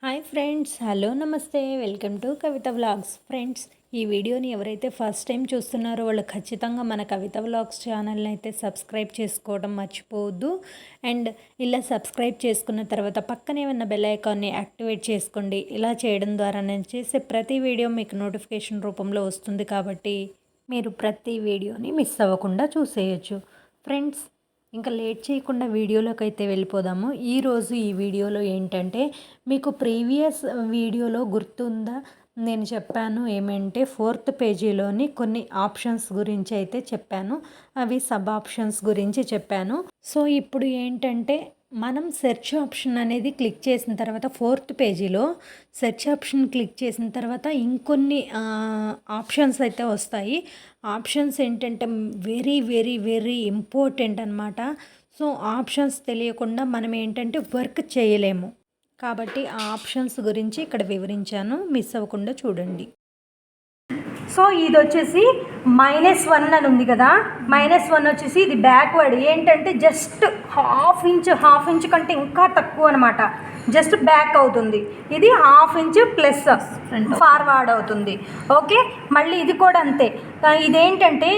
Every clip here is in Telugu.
హాయ్ ఫ్రెండ్స్, హలో నమస్తే, welcome to Kavitha vlogs. Friends, ఈ వీడియోని ఎవరైతే ఫస్ట్ టైం చూస్తున్నారో వాళ్ళు ఖచ్చితంగా మన కవిత వ్లాగ్స్ ఛానల్ని అయితే సబ్స్క్రైబ్ చేసుకోవడం మర్చిపోవద్దు. అండ్ ఇలా సబ్స్క్రైబ్ చేసుకున్న తర్వాత పక్కనే ఉన్న బెల్ ఐకాన్ని యాక్టివేట్ చేసుకోండి. ఇలా చేయడం ద్వారా నేను చేసే ప్రతి వీడియో మీకు నోటిఫికేషన్ రూపంలో వస్తుంది కాబట్టి మీరు ప్రతి వీడియోని మిస్ అవ్వకుండా చూసేయచ్చు. ఫ్రెండ్స్, ఇంకా లేట్ చేయకుండా వీడియోలోకి అయితే వెళ్ళిపోదాము. ఈరోజు ఈ వీడియోలో ఏంటంటే, మీకు ప్రీవియస్ వీడియోలో గుర్తుందా, నేను చెప్పాను ఏమంటే 4th పేజీలోని కొన్ని ఆప్షన్స్ గురించి అయితే చెప్పాను. అవి సబ్ ఆప్షన్స్ గురించి చెప్పాను. సో ఇప్పుడు ఏంటంటే, మనం సెర్చ్ ఆప్షన్ అనేది క్లిక్ చేసిన తర్వాత 4th పేజీలో సెర్చ్ ఆప్షన్ క్లిక్ చేసిన తర్వాత ఇంకొన్ని ఆప్షన్స్ అయితే వస్తాయి. ఆప్షన్స్ ఏంటంటే వెరీ వెరీ వెరీ ఇంపార్టెంట్ అనమాట. సో ఆప్షన్స్ తెలియకుండా మనం ఏంటంటే వర్క్ చేయలేము. కాబట్టి ఆ ఆప్షన్స్ గురించి ఇక్కడ వివరించాను, మిస్ అవ్వకుండా చూడండి. సో ఇది వచ్చేసి -1 అని ఉంది కదా, -1 వచ్చేసి ఇది బ్యాక్వర్డ్. ఏంటంటే జస్ట్ హాఫ్ ఇంచ్ కంటే ఇంకా తక్కువ అనమాట, జస్ట్ బ్యాక్ అవుతుంది. ఇది ½ ఇంచ్ ప్లస్ ఫార్వర్డ్ అవుతుంది. ఓకే, మళ్ళీ ఇది కూడా అంతే. ఇదేంటంటే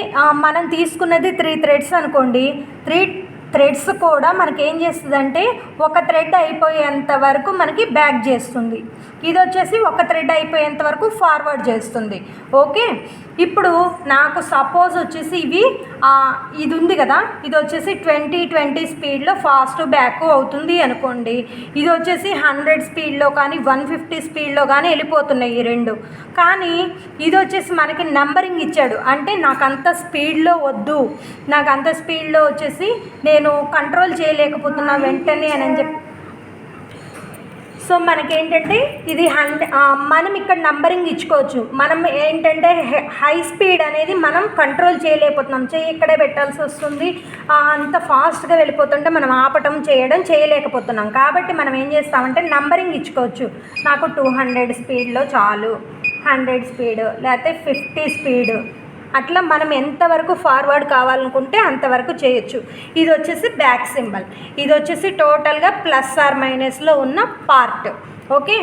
మనం తీసుకున్నది 3 థ్రెడ్స్ అనుకోండి, 3 థ్రెడ్స్ కూడా మనకి ఏం చేస్తుందంటే ఒక థ్రెడ్ అయిపోయేంత వరకు మనకి బ్యాక్ చేస్తుంది. ఇది వచ్చేసి ఒక థ్రెడ్ అయిపోయేంత వరకు ఫార్వర్డ్ చేస్తుంది. ఓకే, ఇప్పుడు నాకు సపోజ్ వచ్చేసి ఇది ఉంది కదా, ఇది వచ్చేసి 20 స్పీడ్లో ఫాస్ట్ బ్యాక్ అవుతుంది అనుకోండి. ఇది వచ్చేసి 100 స్పీడ్లో కానీ 150 స్పీడ్లో కానీ వెళ్ళిపోతున్నాయి ఈ రెండు. కానీ ఇది వచ్చేసి మనకి నెంబరింగ్ ఇచ్చాడు, అంటే నాకు అంత స్పీడ్లో వద్దు, నాకు అంత స్పీడ్లో వచ్చేసి నేను కంట్రోల్ చేయలేకపోతున్నా వెంటనే అని చెప్పి. సో మనకేంటంటే ఇది మనం ఇక్కడ నంబరింగ్ ఇచ్చుకోవచ్చు. మనం ఏంటంటే హై స్పీడ్ అనేది మనం కంట్రోల్ చేయలేకపోతున్నాం, ఇక్కడే పెట్టాల్సి వస్తుంది. అంత ఫాస్ట్గా వెళ్ళిపోతుంటే మనం ఆపటం చేయలేకపోతున్నాం. కాబట్టి మనం ఏం చేస్తామంటే నంబరింగ్ ఇచ్చుకోవచ్చు. నాకు 200 స్పీడ్లో చాలు, 100 స్పీడ్, లేకపోతే 50 స్పీడ్, అట్లా మనం ఎంతవరకు ఫార్వర్డ్ కావాలనుకుంటే అంతవరకు చేయొచ్చు. ఇది వచ్చేసి బ్యాక్ సింబల్, ఇది వచ్చేసి టోటల్గా +or- ఉన్న పార్ట్. ఓకే,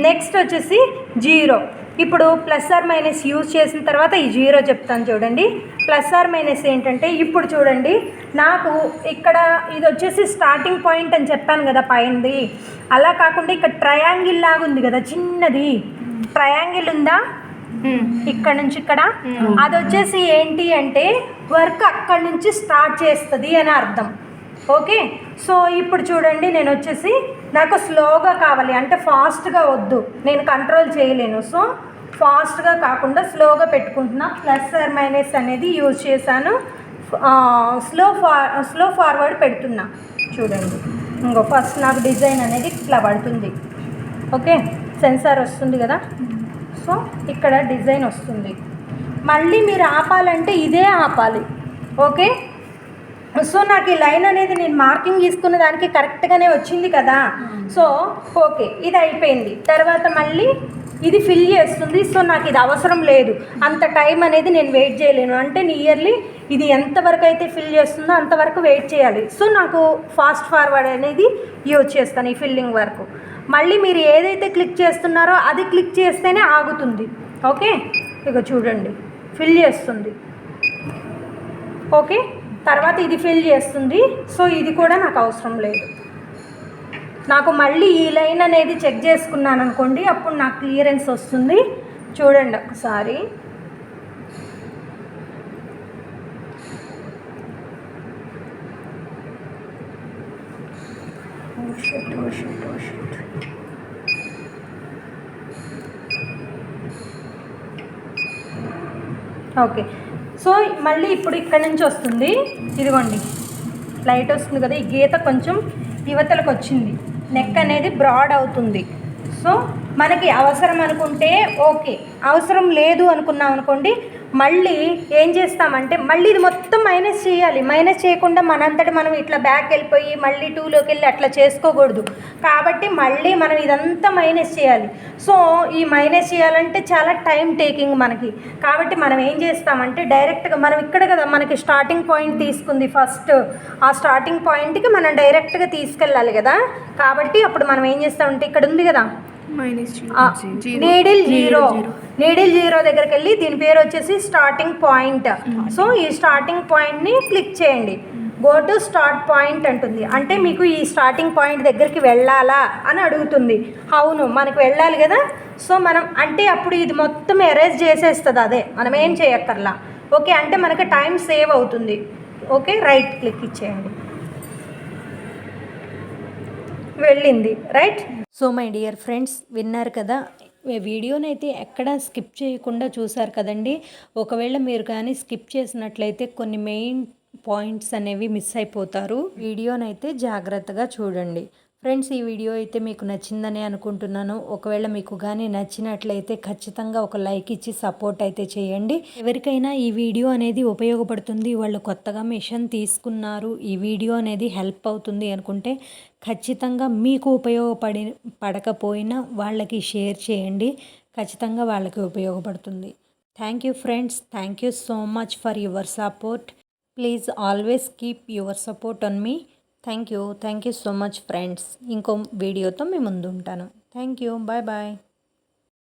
నెక్స్ట్ వచ్చేసి 0. ఇప్పుడు +or- యూజ్ చేసిన తర్వాత ఈ 0 చెప్తాను చూడండి. +or- ఏంటంటే ఇప్పుడు చూడండి, నాకు ఇక్కడ ఇది వచ్చేసి స్టార్టింగ్ పాయింట్ అని చెప్పాను కదా పైనది. అలా కాకుండా ఇక్కడ ట్రయాంగిల్ లాగా ఉంది కదా, చిన్నది ట్రయాంగిల్ ఉందా ఇక్కడ నుంచి ఇక్కడ, అది వచ్చేసి ఏంటి అంటే వర్క్ అక్కడి నుంచి స్టార్ట్ చేస్తుంది అని అర్థం. ఓకే, సో ఇప్పుడు చూడండి, నేను వచ్చేసి నాకు స్లోగా కావాలి అంటే ఫాస్ట్గా వద్దు, నేను కంట్రోల్ చేయలేను. సో ఫాస్ట్గా కాకుండా స్లోగా పెట్టుకుంటున్నా. +or- అనేది యూజ్ చేశాను. స్లో ఫార్వర్డ్ పెడుతున్నా. చూడండి, ఇంకో ఫస్ట్ నాకు డిజైన్ అనేది ఇట్లా పడుతుంది. ఓకే, సెన్సార్ వస్తుంది కదా, సో ఇక్కడ డిజైన్ వస్తుంది. మళ్ళీ మీరు ఆపాలంటే ఇదే ఆపాలి. ఓకే, సో నాకు ఈ లైన్ అనేది నేను మార్కింగ్ తీసుకున్న దానికి కరెక్ట్గానే వచ్చింది కదా. సో ఓకే, ఇది అయిపోయింది. తర్వాత మళ్ళీ ఇది ఫిల్ చేస్తుంది. సో నాకు ఇది అవసరం లేదు, అంత టైం అనేది నేను వెయిట్ చేయలేను. అంటే నియర్లీ ఇది ఎంతవరకు అయితే ఫిల్ చేస్తుందో అంతవరకు వెయిట్ చేయాలి. సో నాకు ఫాస్ట్ ఫార్వర్డ్ అనేది యూజ్ చేస్తాను ఈ ఫిల్లింగ్ వరకు. మళ్ళీ మీరు ఏదైతే క్లిక్ చేస్తున్నారో అది క్లిక్ చేస్తేనే ఆగుతుంది. ఓకే, ఇక చూడండి, ఫిల్ చేస్తుంది. ఓకే, తర్వాత ఇది ఫిల్ చేస్తుంది. సో ఇది కూడా నాకు అవసరం లేదు. నాకు మళ్ళీ ఈ లైన్ అనేది చెక్ చేసుకున్నాను అనుకోండి, అప్పుడు నాకు క్లియరెన్స్ వస్తుంది. చూడండి ఒకసారి. ఓకే, సో మళ్ళీ ఇప్పుడు ఇక్కడ నుంచి వస్తుంది. ఇదిగోండి, లైట్ వస్తుంది కదా, ఈ గీత కొంచెం యువతలకు వచ్చింది, నెక్ అనేది బ్రాడ్ అవుతుంది. సో మనకి అవసరం అనుకుంటే ఓకే, అవసరం లేదు అనుకున్నాం అనుకోండి, మళ్ళీ ఏం చేస్తామంటే మళ్ళీ ఇది మొత్తం మైనస్ చేయాలి. మైనస్ చేయకుండా మనంతటి మనం ఇట్లా బ్యాక్ వెళ్ళిపోయి మళ్ళీ 2లోకి వెళ్ళి అట్లా చేసుకోకూడదు. కాబట్టి మళ్ళీ మనం ఇదంతా మైనస్ చేయాలి. సో ఈ మైనస్ చేయాలంటే చాలా టైం టేకింగ్ మనకి. కాబట్టి మనం ఏం చేస్తామంటే డైరెక్ట్గా మనం ఇక్కడ కదా మనకి స్టార్టింగ్ పాయింట్ తీసుకుంది ఫస్ట్, ఆ స్టార్టింగ్ పాయింట్కి మనం డైరెక్ట్గా తీసుకెళ్ళాలి కదా. కాబట్టి అప్పుడు మనం ఏం చేస్తామంటే ఇక్కడ ఉంది కదా నీడిల్ జీరో దగ్గరికి వెళ్ళి దీని పేరు వచ్చేసి స్టార్టింగ్ పాయింట్. సో ఈ స్టార్టింగ్ పాయింట్ని క్లిక్ చేయండి. గో టు స్టార్ట్ పాయింట్ అంటుంది, అంటే మీకు ఈ స్టార్టింగ్ పాయింట్ దగ్గరికి వెళ్ళాలా అని అడుగుతుంది. అవును, మనకు వెళ్ళాలి కదా. సో మనం అంటే అప్పుడు ఇది మొత్తం ఎరేజ్ చేసేస్తుంది, అదే మనం ఏం చేయక్కర్లా. ఓకే, అంటే మనకి టైం సేవ్ అవుతుంది. ఓకే, రైట్ క్లిక్ ఇచ్చేయండి, వెళ్ళింది. Right. So my dear friends, విన్నారు కదా, వీడియోనైతే ఎక్కడా స్కిప్ చేయకుండా చూసారు కదండి. ఒకవేళ మీరు కానీ స్కిప్ చేసినట్లయితే కొన్ని మెయిన్ పాయింట్స్ అనేవి మిస్ అయిపోతారు. వీడియోనైతే జాగ్రత్తగా చూడండి ఫ్రెండ్స్. ఈ వీడియో అయితే మీకు నచ్చిందని అనుకుంటున్నాను. ఒకవేళ మీకు కానీ నచ్చినట్లయితే ఖచ్చితంగా ఒక లైక్ ఇచ్చి సపోర్ట్ అయితే చేయండి. ఎవరికైనా ఈ వీడియో అనేది ఉపయోగపడుతుంది, వాళ్ళు కొత్తగా మిషన్ తీసుకున్నారు, ఈ వీడియో అనేది హెల్ప్ అవుతుంది అనుకుంటే ఖచ్చితంగా మీకు పడకపోయినా వాళ్ళకి షేర్ చేయండి. ఖచ్చితంగా వాళ్ళకి ఉపయోగపడుతుంది. Thank you friends, thank you so much for your support. Please always keep your support on me. Thank you so much friends. ఇంకో వీడియోతో మీ ముందు ఉంటాను. Thank you, bye bye.